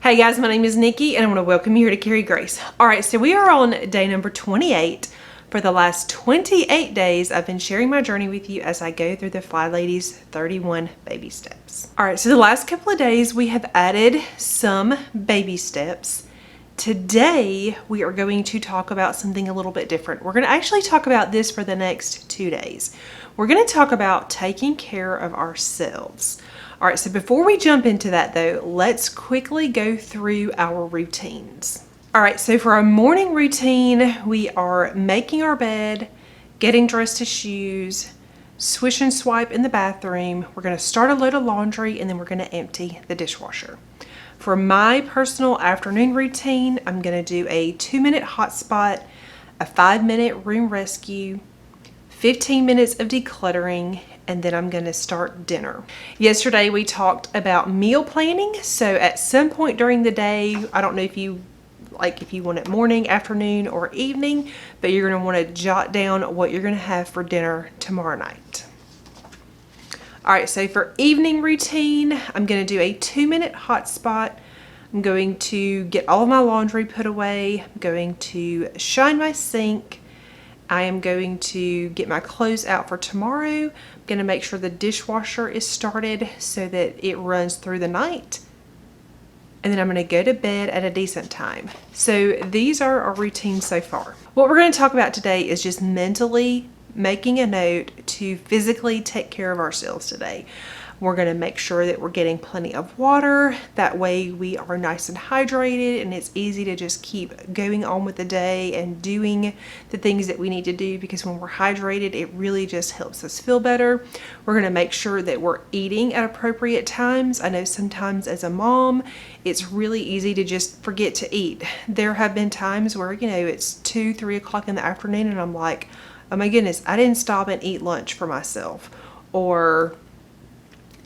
Hey guys, my name is Nikki and I want to welcome you here to Carry Grace. Alright, so we are on day number 28. For the last 28 days, I've been sharing my journey with you as I go through the Flylady's 31 baby steps. Alright, so the last couple of days we have added some baby steps. Today, we are going to talk about something a little bit different. We're going to actually talk about this for the next 2 days. We're going to talk about taking care of ourselves. All right, so before we jump into that though, let's quickly go through our routines. All right, so for our morning routine, we are making our bed, getting dressed to shoes, swish and swipe in the bathroom. We're going to start a load of laundry and then we're going to empty the dishwasher. For my personal afternoon routine, I'm going to do a 2-minute hot spot, a 5-minute room rescue, 15 minutes of decluttering, and then I'm going to start dinner. Yesterday we talked about meal planning, so at some point during the day, I don't know if you want it morning, afternoon, or evening, but you're going to want to jot down what you're going to have for dinner tomorrow night. Alright, so for evening routine, I'm going to do a 2-minute hot spot. I'm going to get all of my laundry put away. I'm going to shine my sink. I am going to get my clothes out for tomorrow. I'm going to make sure the dishwasher is started so that it runs through the night. And then I'm going to go to bed at a decent time. So these are our routines so far. What we're going to talk about today is just mentally making a note to physically take care of ourselves today. We're going to make sure that we're getting plenty of water. That way we are nice and hydrated and it's easy to just keep going on with the day and doing the things that we need to do, because when we're hydrated, it really just helps us feel better. We're going to make sure that we're eating at appropriate times. I know sometimes as a mom, it's really easy to just forget to eat. There have been times where, it's 2, 3 o'clock in the afternoon and I'm like, oh my goodness, I didn't stop and eat lunch for myself. Or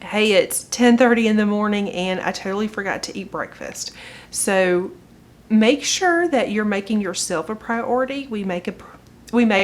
hey, it's 10:30 in the morning and I totally forgot to eat breakfast. So make sure that you're making yourself a priority. We make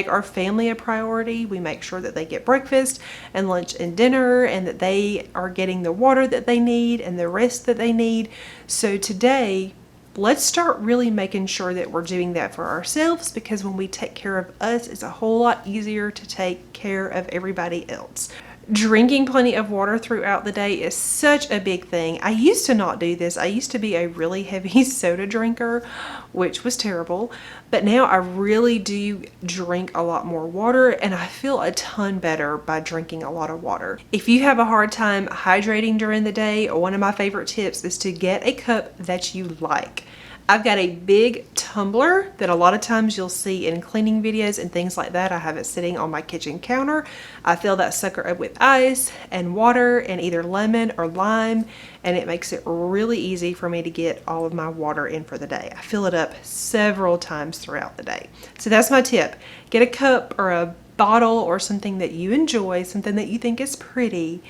our family a priority. We make sure that they get breakfast and lunch and dinner and that they are getting the water that they need and the rest that they need. So today, let's start really making sure that we're doing that for ourselves, because when we take care of us, it's a whole lot easier to take care of everybody else. Drinking plenty of water throughout the day is such a big thing. I used to not do this. I used to be a really heavy soda drinker, which was terrible. But now I really do drink a lot more water and I feel a ton better by drinking a lot of water. If you have a hard time hydrating during the day, one of my favorite tips is to get a cup that you like. I've got a big tumbler that a lot of times you'll see in cleaning videos and things like that. I have it sitting on my kitchen counter. I fill that sucker up with ice and water and either lemon or lime, and it makes it really easy for me to get all of my water in for the day. I fill it up several times throughout the day. So that's my tip. Get a cup or a bottle or something that you enjoy, something that you think is pretty,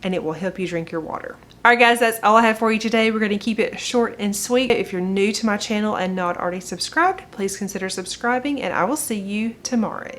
and it will help you drink your water. Alright guys, that's all I have for you today. We're going to keep it short and sweet. If you're new to my channel and not already subscribed, please consider subscribing, and I will see you tomorrow.